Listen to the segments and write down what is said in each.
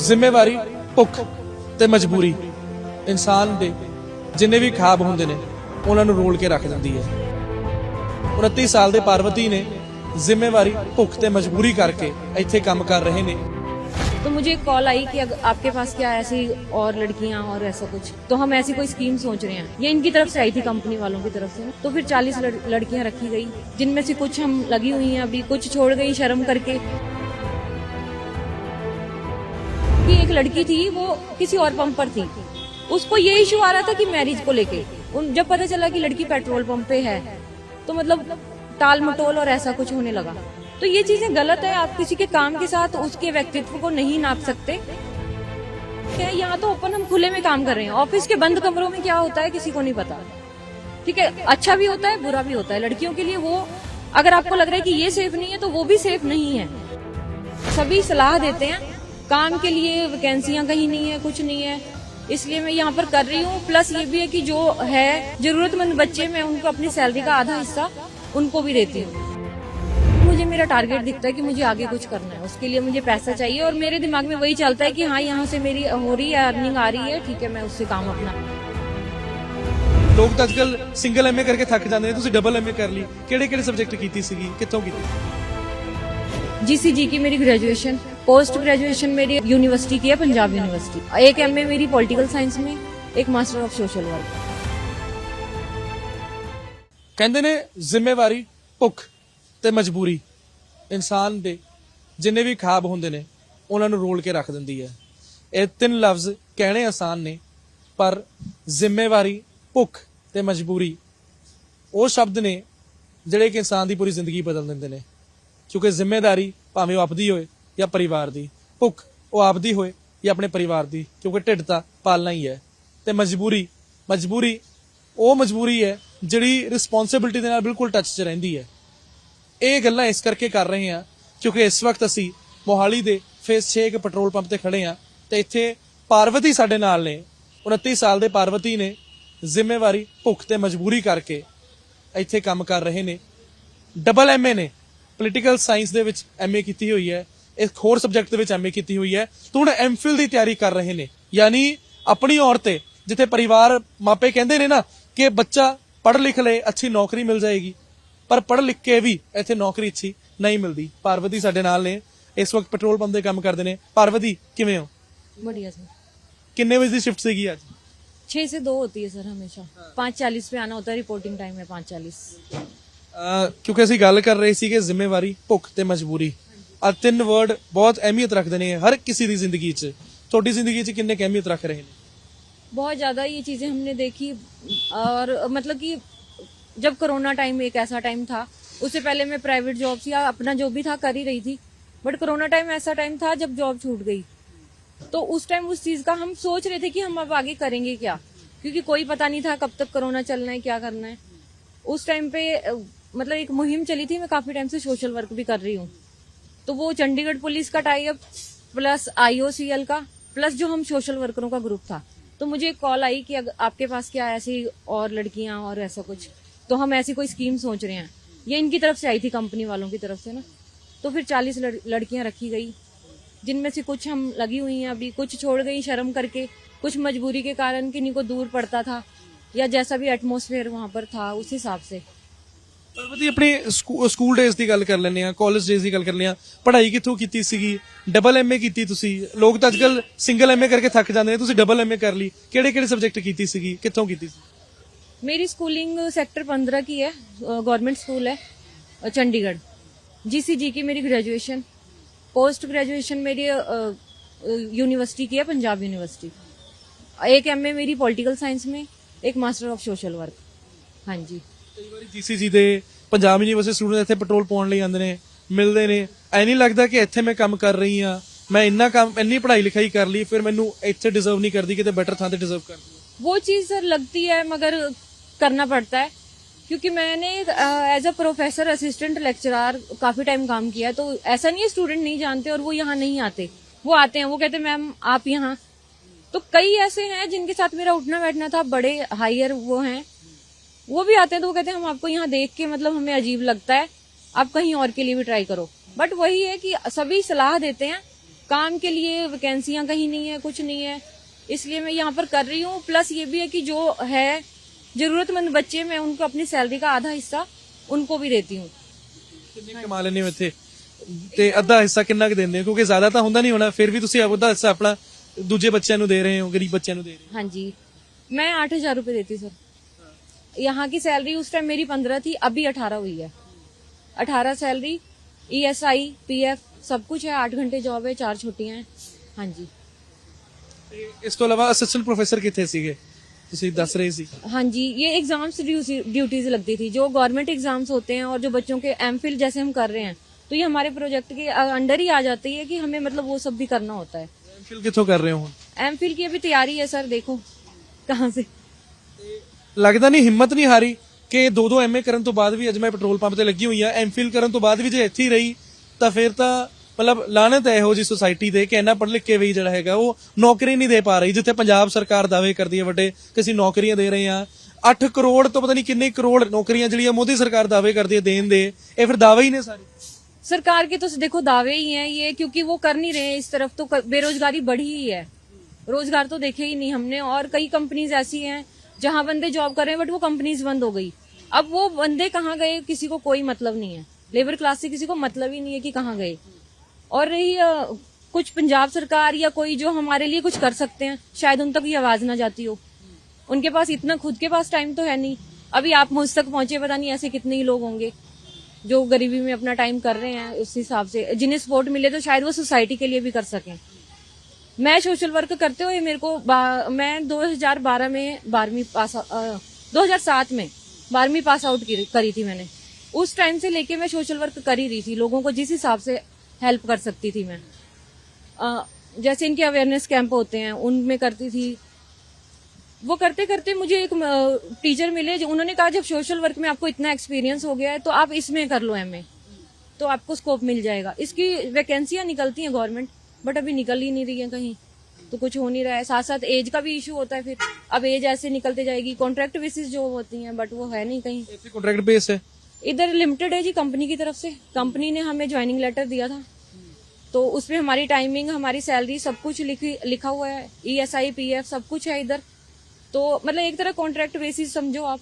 ਜ਼ਿੰਮੇਵਾਰੀ ਭੁੱਖ ਤੇ ਮਜਬੂਰੀ ਇਨਸਾਨ ਦੇ ਜਿੰਨੇ ਵੀ ਖਾਬ ਹੁੰਦੇ ਨੇ ਉਹਨਾਂ ਨੂੰ ਰੋਲ ਕੇ ਰੱਖ ਦਿੰਦੀ ਹੈ। 29 ਸਾਲ ਦੇ ਪਾਰਵਤੀ ਨੇ ਜ਼ਿੰਮੇਵਾਰੀ ਭੁੱਖ ਤੇ ਮਜਬੂਰੀ ਕਰਕੇ ਇੱਥੇ ਕੰਮ ਕਰ ਰਹੇ ਨੇ। तो मुझे एक कॉल आई कि अगर आपके पास क्या ऐसी और लड़कियां और ऐसा कुछ, तो हम ऐसी कोई स्कीम सोच रहे हैं। ये इनकी तरफ से आई थी, कंपनी वालों की तरफ से। तो फिर 40 लड़कियां रखी गई, जिनमें से कुछ हम लगी हुई हैं, अभी कुछ छोड़ गई शर्म करके। कि एक लड़की थी, वो किसी और पंप पर थी, उसको ये इशू आ रहा था कि मैरिज को लेके। जब पता चला कि लड़की पेट्रोल पंप पे है तो मतलब टाल मटोल और ऐसा कुछ होने लगा। तो ये चीजें गलत है। आप किसी के काम के साथ उसके व्यक्तित्व को नहीं नाप सकते। यहाँ तो ओपन हम खुले में काम कर रहे हैं, ऑफिस के बंद कमरों में क्या होता है किसी को नहीं पता। ठीक है, अच्छा भी होता है बुरा भी होता है। लड़कियों के लिए वो अगर आपको लग रहा है कि ये सेफ नहीं है तो वो भी सेफ नहीं है। सभी सलाह देते हैं, काम के लिए वैकेंसियां कहीं नहीं है, कुछ नहीं है, इसलिए मैं यहाँ पर कर रही हूँ। प्लस ये भी है कि जो है जरूरतमंद बच्चे, मैं उनको अपनी सैलरी का आधा हिस्सा उनको भी देती हूँ। मुझे मेरा टारगेट दिखता है कि मुझे आगे कुछ करना है, उसके लिए मुझे पैसा चाहिए और मेरे दिमाग में वही चलता है कि हाँ यहाँ से मेरी हो रही है अर्निंग आ रही है, ठीक है, मैं उससे काम अपना। ਲੋਕ ਤਾਂ ਅੱਜਕੱਲ ਸਿੰਗਲ ਐਮਏ ਕਰਕੇ ਥੱਕ ਜਾਂਦੇ ਨੇ, ਤੁਸੀਂ ਡਬਲ ਐਮਏ ਕਰ ਲਈ। ਕਿਹੜੇ ਸਬਜੈਕਟ ਕੀਤੀ ਸੀਗੀ, ਕਿੱਥੋਂ ਕੀਤੀ? जीसीजी की मेरी ग्रेजुएशन, पोस्ट ग्रेजुएशन मेरी यूनिवर्सिटी की है, पंजाब यूनिवर्सिटी। एक एमए मेरी पॉलिटिकल साइंस में, एक मास्टर ऑफ सोशल वर्क। ਕਹਿੰਦੇ ਨੇ ਜ਼ਿੰਮੇਵਾਰੀ ਭੁੱਖ ਤੇ ਮਜਬੂਰੀ ਇਨਸਾਨ ਦੇ ਜਿੰਨੇ ਵੀ ਖਾਬ ਹੁੰਦੇ ਨੇ ਉਹਨਾਂ ਨੂੰ ਰੋਲ ਕੇ ਰੱਖ ਦਿੰਦੀ ਹੈ। ਇਹ ਤਿੰਨ ਲਫ਼ਜ਼ ਕਹਿਣੇ ਆਸਾਨ ਨੇ, ਪਰ ਜ਼ਿੰਮੇਵਾਰੀ ਭੁੱਖ ਤੇ ਮਜਬੂਰੀ ਉਹ ਸ਼ਬਦ ਨੇ ਜਿਹੜੇ ਕਿ ਇਨਸਾਨ ਦੀ ਪੂਰੀ ਜ਼ਿੰਦਗੀ ਬਦਲ ਦਿੰਦੇ ਨੇ। ਕਿਉਂਕਿ ਜ਼ਿੰਮੇਵਾਰੀ ਭਾਵੇਂ ਉਹ ਆਪਦੀ ਹੋਏ ਜਾਂ ਪਰਿਵਾਰ ਦੀ, ਭੁੱਖ ਉਹ ਆਪਦੀ ਹੋਏ ਜਾਂ ਆਪਣੇ ਪਰਿਵਾਰ ਦੀ, ਕਿਉਂਕਿ ਢਿੱਡ ਤਾਂ ਪਾਲਣਾ ਹੀ ਹੈ। ਤੇ ਮਜਬੂਰੀ ਉਹ ਮਜਬੂਰੀ ਹੈ ਜਿਹੜੀ ਰਿਸਪੌਂਸਿਬਿਲਟੀ ਦੇ ਨਾਲ ਬਿਲਕੁਲ ਟੱਚ 'ਚ ਰਹਿੰਦੀ ਹੈ। ਇਹ ਗੱਲਾਂ ਇਸ ਕਰਕੇ ਕਰ ਰਹੇ ਹਾਂ ਕਿਉਂਕਿ ਇਸ ਵਕਤ ਅਸੀਂ ਮੋਹਾਲੀ ਦੇ ਫੇਸ 6 ਇੱਕ ਪੈਟਰੋਲ ਪੰਪ ਤੇ ਖੜੇ ਹਾਂ ਤੇ ਇੱਥੇ ਪਾਰਵਤੀ ਸਾਡੇ ਨਾਲ ਨੇ। 29 ਸਾਲ ਦੇ ਪਾਰਵਤੀ ਨੇ ਜ਼ਿੰਮੇਵਾਰੀ ਭੁੱਖ ਤੇ ਮਜਬੂਰੀ ਕਰਕੇ ਇੱਥੇ ਕੰਮ ਕਰ ਰਹੇ ਨੇ। ਡਬਲ ਐਮਏ ਨੇ, ਪੋਲੀਟੀਕਲ ਸਾਇੰਸ ਦੇ ਵਿੱਚ ਐਮਏ ਕੀਤੀ ਹੋਈ ਹੈ, ਇੱਕ ਹੋਰ ਸਬਜੈਕਟ ਦੇ ਵਿੱਚ ਐਮਏ ਕੀਤੀ ਹੋਈ ਹੈ। ਤੇ ਹੁਣ ਐਮਫਿਲ ਦੀ ਤਿਆਰੀ ਕਰ ਰਹੇ ਨੇ। ਯਾਨੀ ਆਪਣੀ ਔਰ ਤੇ ਜਿੱਥੇ ਪਰਿਵਾਰ ਮਾਪੇ ਕਹਿੰਦੇ ਨੇ ਨਾ ਕਿ ਬੱਚਾ ਪੜ੍ਹ ਲਿਖ ਲਏ ਅੱਛੀ ਨੌਕਰੀ ਮਿਲ ਜਾਏਗੀ, ਪਰ ਪੜ੍ਹ ਲਿਖ ਕੇ ਵੀ ਇੱਥੇ ਨੌਕਰੀ ਅੱਛੀ ਨਹੀਂ ਮਿਲਦੀ। ਪਾਰਵਤੀ ਸਾਡੇ ਨਾਲ ਨੇ, ਇਸ ਵਕਤ ਪੈਟਰੋਲ ਪੰਪ ਦੇ ਕੰਮ ਕਰਦੇ ਨੇ। ਪਾਰਵਤੀ ਕਿਵੇਂ ਹੋ? बढ़िया सर। ਕਿੰਨੇ ਵਜੇ ਦੀ ਸ਼ਿਫਟ ਸੀਗੀ ਅੱਜ? 6 से 2 होती है सर, हमेशा 5:40 पे आना होता है, रिपोर्टिंग टाइम है 5:40। ਕਿਉਂਕਿ ਅਸੀਂ ਗੱਲ ਕਰ ਰਹੇ ਸੀ ਕਿ ਜ਼ਿੰਮੇਵਾਰੀ ਭੁੱਖ ਤੇ ਮਜਬੂਰੀ ਆ ਤਿੰਨ ਵਰਡ ਬਹੁਤ ਅਹਿਮੀਅਤ ਰੱਖਦੇ ਨੇ ਹਰ ਕਿਸੇ ਦੀ ਜ਼ਿੰਦਗੀ 'ਚ। ਤੁਹਾਡੀ ਜ਼ਿੰਦਗੀ 'ਚ ਕਿੰਨੇ ਕੁ ਅਹਿਮੀਅਤ ਰੱਖ ਰਹੇ ਨੇ? बहुत ज्यादा ये चीजें हमने देखी। और मतलब कि जब कोरोना टाइम एक ऐसा टाइम था, उससे पहले मैं प्राइवेट जॉब या अपना जो भी था कर ही रही थी, बट कोरोना टाइम ऐसा टाइम था जब जॉब छूट गई। तो उस टाइम उस चीज का हम सोच रहे थे कि हम अब आगे करेंगे क्या, क्योंकि कोई पता नहीं था कब तक कोरोना चलना है, क्या करना है। उस टाइम पे मतलब एक मुहिम चली थी, मैं काफी टाइम से सोशल वर्क भी कर रही हूँ। तो वो चंडीगढ़ पुलिस का टाई अप प्लस IOCL का प्लस जो हम सोशल वर्करों का ग्रुप था। तो मुझे एक कॉल आई कि अगर आपके पास क्या ऐसी और लड़कियां और ऐसा कुछ, तो हम ऐसी कोई स्कीम सोच रहे हैं। ये इनकी तरफ से आई थी, कंपनी वालों की तरफ से ना। तो फिर 40 लड़कियां रखी गई, जिनमें से कुछ हम लगी हुई हैं, अभी कुछ छोड़ गई शर्म करके, कुछ मजबूरी के कारण, किन्हीं को दूर पड़ता था या जैसा भी एटमोसफेयर वहां पर था उस हिसाब से। ਪਾਰਵਤੀ ਆਪਣੇ ਸਕੂਲ ਡੇਜ਼ ਦੀ ਗੱਲ ਕਰ ਲੈਂਦੇ ਆ, ਕਾਲਜ ਡੇਜ਼ ਦੀ ਗੱਲ ਕਰ ਲੈਂਦੇ ਆ। ਪੜ੍ਹਾਈ ਕਿੱਥੋਂ ਕੀਤੀ ਸੀਗੀ? ਡਬਲ ਐਮਏ ਕੀਤੀ ਤੁਸੀਂ। ਲੋਕ ਤਾਂ ਅੱਜਕੱਲ ਸਿੰਗਲ ਐਮਏ ਕਰਕੇ ਥੱਕ ਜਾਂਦੇ ਨੇ, ਤੁਸੀਂ ਡਬਲ ਐਮਏ ਕਰ ਲਈ। ਕਿਹੜੇ ਸਬਜੈਕਟ ਕੀਤੀ ਸੀਗੀ, ਕਿੱਥੋਂ ਕੀਤੀ ਸੀ? मेरी स्कूलिंग सेक्टर 15 की है, गवर्नमेंट स्कूल है चंडीगढ़। जीसीजी की मेरी ग्रेजुएशन, पोस्ट ग्रेजुएशन मेरी यूनिवर्सिटी की है, पंजाब यूनिवर्सिटी। एक एमए मेरी पॉलिटिकल साइंस में, एक मास्टर ऑफ सोशल वर्क। हाँ जी। ਕਈ ਵਾਰੀ GCC ਦੇ ਪੰਜਾਬ ਯੂਨੀਵਰਸਿਟੀ ਸਟੂਡੈਂਟ ਇੱਥੇ ਪੈਟਰੋਲ ਪਾਉਣ ਲਈ ਆਉਂਦੇ ਨੇ, ਮਿਲਦੇ ਨੇ। ਐ ਨਹੀਂ ਲੱਗਦਾ ਕਿ ਇੱਥੇ ਮੈਂ ਕੰਮ ਕਰ ਰਹੀ ਹਾਂ, ਮੈਂ ਇੰਨੀ ਪੜ੍ਹਾਈ ਲਿਖਾਈ ਕਰ ਲਈ, ਫਿਰ ਮੈਨੂੰ ਇੱਥੇ ਡਿਜ਼ਰਵ ਨਹੀਂ ਕਰਦੀ, ਕਿਤੇ ਬੈਟਰ ਥਾਂ ਤੇ ਡਿਜ਼ਰਵ ਕਰਦੀ? वो चीज सर लगती है, मगर करना पड़ता है, क्योंकि मैंने as a professor assistant lecturer काफी टाइम काम किया है। तो ऐसा नहीं है स्टूडेंट नहीं जानते और वो यहाँ नहीं आते, वो आते हैं, वो कहते हैं मैम आप यहाँ। तो कई ऐसे हैं जिनके साथ मेरा उठना बैठना था, बड़े हायर वो हैं, वो भी आते हैं, तो वो कहते हैं हम आपको यहाँ देख के मतलब हमें अजीब लगता है, आप कहीं और के लिए भी ट्राई करो। बट वही है कि सभी सलाह देते हैं, काम के लिए वैकेंसियां कहीं नहीं है, कुछ नहीं है, इसलिए मैं यहाँ पर कर रही हूँ। प्लस ये भी है कि जो है जरूरतमंद बच्चे, मैं उनको अपनी सैलरी का आधा हिस्सा उनको भी देती हूँ। ਕਿੰਨੇ ਕਮਾ ਲੈਣੇ ਹੋ ਇੱਥੇ ਤੇ ਅੱਧਾ ਹਿੱਸਾ ਕਿੰਨਾ ਕੁ ਦਿੰਦੇ ਹੋ ਕਿਉਂਕਿ ਜ਼ਿਆਦਾ ਤਾਂ ਹੁੰਦਾ ਨਹੀਂ ਹੋਣਾ ਫਿਰ ਵੀ ਤੁਸੀਂ ਅੱਧਾ ਹਿੱਸਾ ਆਪਣਾ ਦੂਜੇ ਬੱਚਿਆਂ ਨੂੰ ਦੇ ਰਹੇ ਹੋ ਗਰੀਬ ਬੱਚਿਆਂ ਨੂੰ ਦੇ ਰਹੇ हाँ जी, मैं 8,000 रुपए देती सर। यहाँ की सैलरी उस टाइम मेरी 15 थी, अभी 18 हुई है। 18 सैलरी, ESI, PF सब कुछ है, 8 घंटे जॉब है, 4 छुट्टियां हैं। हाँ जी। ਤੇ ਇਸ ਤੋਂ ਇਲਾਵਾ ਅਸਿਸਟੈਂਟ ਪ੍ਰੋਫੈਸਰ ਕਿੱਥੇ ਸੀਗੇ ਤੁਸੀਂ ਦੱਸ ਰਹੇ ਸੀ हाँ जी, ये एग्जाम्स ड्यूटीज लगती थी, जो गवर्नमेंट एग्जाम्स होते हैं और जो बच्चों के एमफिल जैसे हम कर रहे हैं, तो ये हमारे प्रोजेक्ट के अंडर ही आ जाती है कि हमें मतलब वो सब भी करना होता है। ਐਮਫਿਲ ਕਿੱਥੋਂ ਕਰ ਰਹੇ ਹੋ ਹੁਣ एमफिल की अभी तैयारी है सर, देखो कहाँ से। ਲੱਗਦਾ ਨਹੀਂ ਹਿੰਮਤ ਨਹੀਂ ਹਾਰੀ ਕਿ ਦੋ ਐਮਏ ਕਰਨ ਤੋਂ ਬਾਅਦ ਵੀ ਅੱਜ ਮੈਂ ਪੈਟਰੋਲ ਪੰਪ ਤੇ ਲੱਗੀ ਹੋਈ ਆ ਐਮਫਿਲ ਕਰਨ ਤੋਂ ਬਾਅਦ ਵੀ ਜੇ ਇੱਥੇ ਹੀ ਰਹੀ ਤਾਂ ਫਿਰ ਤਾਂ ਮਤਲਬ ਲਾਹਨਤ ਹੈ ਇਹੋ ਜੀ ਸੁਸਾਇਟੀ ਦੇ ਕਿ ਇੰਨਾ ਪੜ੍ਹ ਲਿਖ ਕੇ ਵੀ ਜਿਹੜਾ ਹੈਗਾ ਉਹ ਨੌਕਰੀ ਨਹੀਂ ਦੇ ਪਾ ਰਹੀ ਜਿੱਥੇ ਪੰਜਾਬ ਸਰਕਾਰ ਦਾਅਵੇ ਕਰਦੀ ਹੈ ਵੱਡੇ ਕਿ ਅਸੀਂ ਨੌਕਰੀਆਂ ਦੇ ਰਹੇ ਹਾਂ 8 ਕਰੋੜ ਤੋਂ ਪਤਾ ਨਹੀਂ ਕਿੰਨੇ ਕਰੋੜ ਨੌਕਰੀਆਂ ਜਿਹੜੀਆਂ ਮੋਦੀ ਸਰਕਾਰ ਦਾਅਵੇ ਕਰਦੀ ਹੈ ਦੇਣ ਦੇ ਇਹ ਫਿਰ ਦਾਅਵੇ ਹੀ ਨੇ ਸਾਰੇ सरकार के तो देखो दावे ही हैं ये, क्योंकि वो कर नहीं रहे इस तरफ, तो बेरोजगारी बढ़ी ही है, रोजगार तो देखे ही नहीं हमने। और कई कंपनीज ऐसी हैं जहां बंदे जॉब कर रहे हैं बट वो कंपनीज बंद हो गई। अब वो बंदे कहाँ गए किसी को कोई मतलब नहीं है, लेबर क्लास से किसी को मतलब ही नहीं है कि कहाँ गए। और रही कुछ पंजाब सरकार या कोई जो हमारे लिए कुछ कर सकते हैं, शायद उन तक ये आवाज ना जाती हो, उनके पास इतना खुद के पास टाइम तो है नहीं। अभी आप मुझ तक पहुंचे, पता नहीं ऐसे कितने ही लोग होंगे जो गरीबी में अपना टाइम कर रहे हैं, उस हिसाब से जिन्हें सपोर्ट मिले तो शायद वो सोसाइटी के लिए भी कर सकें। मैं सोशल वर्क करते हुए मेरे को मैं 2012 में 12वीं पास 2007 में 12वीं पास आउट करी थी मैंने। उस टाइम से लेके मैं सोशल वर्क कर ही रही थी, लोगों को जिस हिसाब से हेल्प कर सकती थी मैं। जैसे इनके अवेयरनेस कैंप होते हैं उनमें करती थी। वो करते करते मुझे एक टीचर मिले जो उन्होंने कहा जब सोशल वर्क में आपको इतना एक्सपीरियंस हो गया है तो आप इसमें कर लो एमए, तो आपको स्कोप मिल जाएगा। इसकी वैकेंसियां निकलती हैं गवर्नमेंट, बट अभी निकल ही नहीं रही है कहीं, तो कुछ हो नहीं रहा है। साथ साथ एज का भी इशू होता है, फिर अब एज ऐसे निकलते जाएगी। कॉन्ट्रैक्ट बेसिस जो होती हैं बट वो है नहीं कहीं। ਇੱਥੇ ਕੰਟਰੈਕਟ ਬੇਸ ਹੈ इधर लिमिटेड है जी, कंपनी की तरफ से। कंपनी ने हमें ज्वाइनिंग लेटर दिया था, तो उसमें हमारी टाइमिंग, हमारी सैलरी सब कुछ लिखा हुआ है, ESI PF सब कुछ है इधर। तो मतलब एक तरह कॉन्ट्रैक्ट बेसिस समझो आप।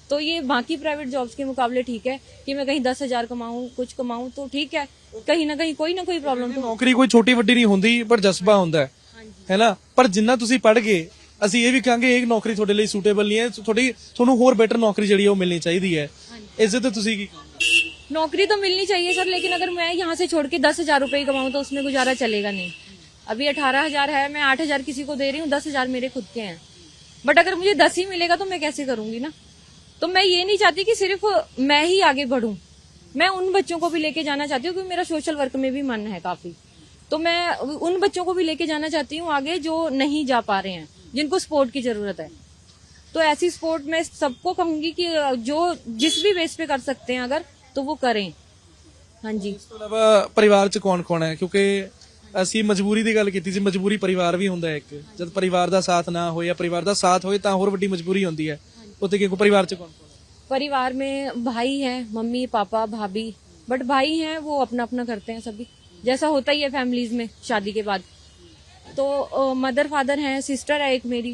तो ये बाकी प्राइवेट जॉब्स के मुकाबले ठीक है कि मैं कहीं 10,000 कमाऊं, कुछ कमाऊं तो ठीक है, कहीं ना कोई प्रॉब्लम तो। ਨੌਕਰੀ ਕੋਈ ਛੋਟੀ ਵੱਡੀ ਨਹੀਂ ਹੁੰਦੀ ਪਰ ਜਜ਼ਬਾ ਹੁੰਦਾ ਹੈ ਨਾ। ਪਰ ਜਿੰਨਾ ਤੁਸੀਂ ਪੜ੍ਹ ਗਏ ਅਸੀਂ ਇਹ ਵੀ ਕਹਾਂਗੇ ਇਹ ਨੌਕਰੀ ਤੁਹਾਡੇ ਲਈ ਸੂਟੇਬਲ ਨਹੀਂ ਹੈ, ਤੁਹਾਨੂੰ ਹੋਰ ਬੈਟਰ ਨੌਕਰੀ ਜਿਹੜੀ ਉਹ ਮਿਲਣੀ ਚਾਹੀਦੀ ਹੈ। ਇਸ ਤੇ ਤੁਸੀਂ ਕੀ ਕਹੋਗੇ? नौकरी तो मिलनी चाहिए सर, लेकिन अगर मैं यहाँ से छोड़ के 10,000 रुपए ही कमाऊं तो उसमें गुजारा चलेगा नहीं। अभी 18,000 है, मैं 8,000 किसी को दे रही हूँ, 10,000 मेरे खुद के हैं। बट अगर मुझे 10 ही मिलेगा तो मैं कैसे करूंगी ना। तो मैं ये नहीं चाहती कि सिर्फ मैं ही आगे बढ़ूं, मैं उन बच्चों को भी लेके जाना चाहती हूँ, क्योंकि मेरा सोशल वर्क में भी मन है काफी। तो मैं उन बच्चों को भी लेके जाना चाहती हूँ आगे जो नहीं जा पा रहे हैं, जिनको सपोर्ट की जरूरत है। तो ऐसी सपोर्ट मैं सबको कहूंगी कि जो जिस भी बेस पे कर सकते हैं अगर, तो वो करें। हाँ जी। ਇਸ ਤੋਂ ਇਲਾਵਾ ਪਰਿਵਾਰ ਚ ਕੌਣ ਹੈ ਕਿਉਂਕਿ ਅਸੀਂ ਮਜਬੂਰੀ ਦੀ ਗੱਲ ਕੀਤੀ ਸੀ, ਮਜਬੂਰੀ ਪਰਿਵਾਰ ਵੀ ਹੁੰਦਾ ਹੈ ਇੱਕ। ਜਦ ਪਰਿਵਾਰ ਦਾ ਸਾਥ ਨਾ ਹੋਏ ਜਾਂ ਪਰਿਵਾਰ ਦਾ ਸਾਥ ਹੋਏ ਤਾਂ ਹੋਰ ਵੱਡੀ ਮਜਬੂਰੀ ਹੁੰਦੀ ਹੈ। ਉੱਥੇ ਕਿ ਪਰਿਵਾਰ ਚ ਕੌਣ ਹੈ? परिवार में भाई हैं, मम्मी पापा भाभी, बट भाई हैं वो अपना अपना करते हैं सभी, जैसा होता ही है फैमिलीज में शादी के बाद। तो मदर फादर हैं, सिस्टर है एक मेरी,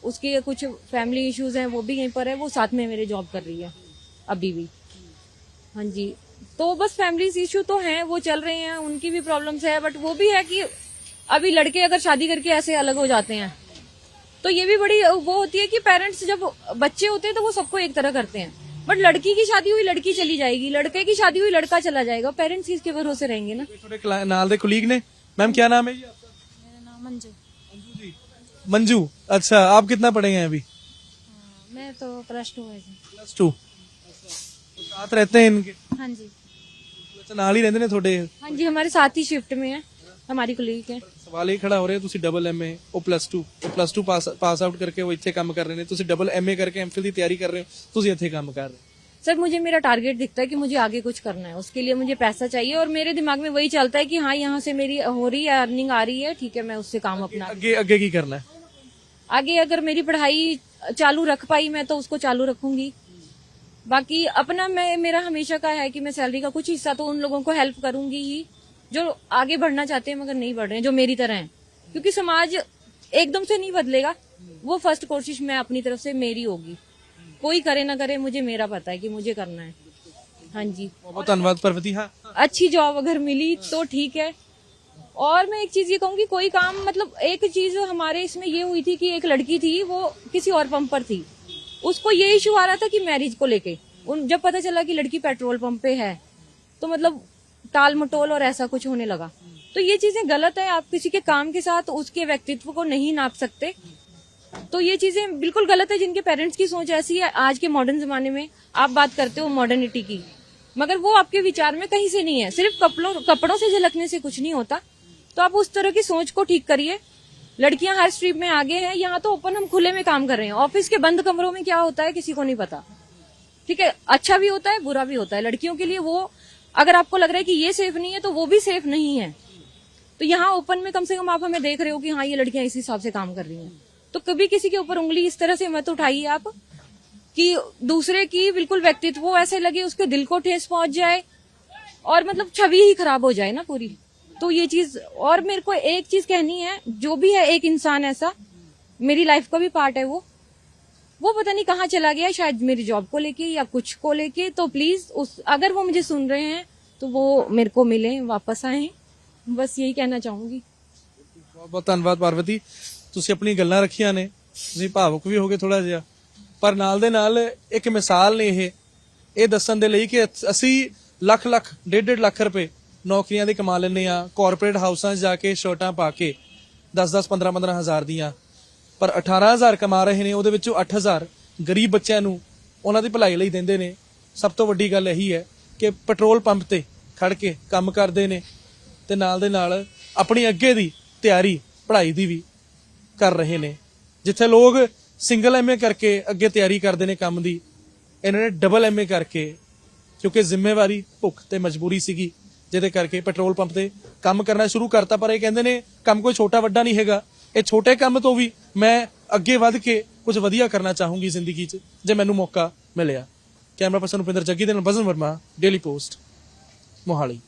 उसके कुछ फैमिली इश्यूज हैं, वो भी यहीं पर है, वो साथ में मेरे जॉब कर रही है अभी भी। हाँ जी। तो बस फैमिली इशू तो हैं, वो चल रहे हैं, उनकी भी प्रॉब्लम्स है, बट वो भी है कि अभी लड़के अगर शादी करके ऐसे अलग हो जाते हैं तो ये भी बड़ी वो होती है कि पेरेंट्स जब बच्चे होते हैं तो वो सबको एक तरह करते हैं, बट लड़की की शादी हुई लड़की चली जाएगी, लड़के की शादी हुई लड़का चला जाएगा, पेरेंट्स किसके भरोसे रहेंगे ना। ਤੁਹਾਡੇ ਨਾਲ ਦੇ ਕੁਲੀਗ ਨੇ। मैम क्या नाम है जी आपका? मेरा नाम मंजू। मंजू जी। मंजू, अच्छा आप कितना पढ़े हैं अभी? मैं तो +2 है जी। +2। तो साथ रहते हैं इनके? हाँ जी। अच्छा ਨਾਲ ਹੀ ਰਹਿੰਦੇ ਨੇ ਤੁਹਾਡੇ? हाँ जी, हमारे साथ ही शिफ्ट में है, हमारी कुलीग है। ਸਵਾਲ ਇਹ ਖੜਾ ਹੋ ਰਿਹਾ ਤੁਸੀਂ ਡਬਲ ਐਮਏ ਉਹ +2 ਉਹ ਪਾਸ ਆਊਟ ਕਰਕੇ ਉਹ ਇੱਥੇ ਕੰਮ ਕਰ ਰਹੇ ਨੇ, ਤੁਸੀਂ ਡਬਲ ਐਮਏ ਕਰਕੇ ਐਮਫਿਲ ਦੀ ਤਿਆਰੀ ਕਰ ਰਹੇ ਹੋ, ਤੁਸੀਂ ਇੱਥੇ ਕੰਮ ਕਰ ਰਹੇ ਹੋ। सर मुझे मेरा टारगेट दिखता है कि मुझे आगे कुछ करना है, उसके लिए मुझे पैसा चाहिए, और मेरे दिमाग में वही चलता है कि हाँ यहाँ से मेरी हो रही है अर्निंग आ रही है, ठीक है मैं उससे काम अपना ਅੱਗੇ ਕੀ ਕਰਨਾ ਹੈ? आगे अगर मेरी पढ़ाई चालू रख पाई मैं तो उसको चालू रखूंगी। बाकी अपना मेरा हमेशा का है कि मैं सैलरी का कुछ हिस्सा तो उन लोगों को हेल्प करूंगी ही, जो आगे बढ़ना चाहते हैं मगर नहीं बढ़ रहे हैं, जो मेरी तरह हैं, क्योंकि समाज एकदम से नहीं बदलेगा। वो फर्स्ट कोशिश मैं अपनी तरफ से मेरी होगी, कोई करे ना करे, मुझे मेरा पता है कि मुझे करना है। हाँ जी, बहुत बहुत धन्यवाद पार्वती। हाँ, अच्छी जॉब अगर मिली तो ठीक है। और मैं एक चीज ये कहूंगी, कोई काम मतलब एक चीज हमारे इसमें ये हुई थी कि एक लड़की थी, वो किसी और पंप पर थी, उसको ये इशू आ रहा था कि मैरिज को लेके। जब पता चला कि लड़की पेट्रोल पंप पे है तो मतलब टाल मटोल और ऐसा कुछ होने लगा। तो ये चीजें गलत है, आप किसी के काम के साथ उसके व्यक्तित्व को नहीं नाप सकते। तो ये चीजें बिल्कुल गलत है। जिनके पेरेंट्स की सोच ऐसी है आज के मॉडर्न जमाने में, आप बात करते हो मॉडर्निटी की, मगर वो आपके विचार में कहीं से नहीं है। सिर्फ कपड़ों से झलकने से कुछ नहीं होता। तो आप उस तरह की सोच को ठीक करिए। लड़कियां हर स्ट्रीम में आगे हैं। यहाँ तो ओपन हम खुले में काम कर रहे हैं, ऑफिस के बंद कमरों में क्या होता है किसी को नहीं पता। ठीक है, अच्छा भी होता है बुरा भी होता है लड़कियों के लिए। वो अगर आपको लग रहा है कि ये सेफ नहीं है तो वो भी सेफ नहीं है। तो यहाँ ओपन में कम से कम आप हमें देख रहे हो कि हाँ ये लड़कियां इस हिसाब से काम कर रही हैं। तो कभी किसी के ऊपर उंगली इस तरह से मत उठाइए आप कि दूसरे की बिल्कुल व्यक्तित्व ऐसे लगे, उसके दिल को ठेस पहुंच जाए और मतलब छवि ही खराब हो जाए ना पूरी। तो ये चीज, और मेरे को एक चीज कहनी है, जो भी है एक इंसान ऐसा मेरी लाइफ का भी पार्ट है, वो पता नहीं कहाँ चला गया, शायद मेरी जॉब को लेके या कुछ को लेके। तो प्लीज अगर वो मुझे सुन रहे हैं तो वो मेरे को मिले, वापस आए। बस यही कहना चाहूंगी। ਬਹੁਤ ਬਹੁਤ ਧੰਨਵਾਦ ਪਾਰਵਤੀ, ਤੁਸੀਂ ਆਪਣੀ ਗੱਲਾਂ ਰੱਖੀਆਂ ਨੇ, ਤੁਸੀਂ ਭਾਵੁਕ ਵੀ ਹੋਗੇ ਥੋੜਾ ਜਿਹਾ, ਪਰ ਨਾਲ ਦੇ ਨਾਲ ਇੱਕ ਮਿਸਾਲ ਨੇ ਇਹ ਦੱਸਣ ਦੇ ਲਈ ਕਿ ਅਸੀਂ ਲੱਖ ਲੱਖ 1.5 ਲੱਖ ਰੁਪਏ ਨੌਕਰੀਆਂ ਦੇ ਕਮਾ ਲੈਂਦੇ ਆ, ਕਾਰਪੋਰੇਟ ਹਾਊਸਾਂ 'ਚ ਜਾ ਕੇ ਸ਼ਰਟਾਂ ਪਾ ਕੇ 10-10 15-15 ਹਜ਼ਾਰ ਦੀਆਂ, ਪਰ 18,000 ਕਮਾ ਰਹੇ ਨੇ, ਉਹਦੇ ਵਿੱਚੋਂ 8,000 ਗਰੀਬ ਬੱਚਿਆਂ ਨੂੰ ਉਹਨਾਂ ਦੀ ਭਲਾਈ ਲਈ ਦਿੰਦੇ ਨੇ। ਸਭ ਤੋਂ ਵੱਡੀ ਗੱਲ ਇਹੀ ਹੈ ਕਿ ਪੈਟਰੋਲ ਪੰਪ ਤੇ ਖੜ ਕੇ ਕੰਮ ਕਰਦੇ ਨੇ ਤੇ ਨਾਲ ਦੇ ਨਾਲ ਆਪਣੀ ਅੱਗੇ ਦੀ ਤਿਆਰੀ ਪੜ੍ਹਾਈ ਦੀ ਵੀ ਕਰ ਰਹੇ ਨੇ। ਜਿੱਥੇ ਲੋਕ ਸਿੰਗਲ ਐਮਏ ਕਰਕੇ ਅੱਗੇ ਤਿਆਰੀ ਕਰਦੇ ਨੇ ਕੰਮ ਦੀ, ਇਹਨਾਂ ਨੇ ਡਬਲ ਐਮਏ ਕਰਕੇ, ਕਿਉਂਕਿ ਜ਼ਿੰਮੇਵਾਰੀ, ਭੁੱਖ ਤੇ ਮਜਬੂਰੀ ਸੀਗੀ, ਜਿਹਦੇ ਕਰਕੇ ਪੈਟਰੋਲ ਪੰਪ ਤੇ ਕੰਮ ਕਰਨਾ ਸ਼ੁਰੂ ਕਰਤਾ। ਪਰ ਇਹ ਕਹਿੰਦੇ ਨੇ ਕੰਮ ਕੋਈ ਛੋਟਾ ਵੱਡਾ ਨਹੀਂ ਹੈਗਾ, ਇਹ ਛੋਟੇ ਕੰਮ ਤੋਂ ਵੀ ਮੈਂ ਅੱਗੇ ਵੱਧ ਕੇ ਕੁਝ ਵਧੀਆ ਕਰਨਾ ਚਾਹੂੰਗੀ ਜ਼ਿੰਦਗੀ 'ਚ ਜੇ ਮੈਨੂੰ ਮੌਕਾ ਮਿਲਿਆ। ਕੈਮਰਾ ਪਰਸਨ ਉਪਿੰਦਰ ਜੱਗੀ ਦੇ ਨਾਲ ਬਜ਼ਨ ਵਰਮਾ, ਡੇਲੀ ਪੋਸਟ, ਮੋਹਾਲੀ।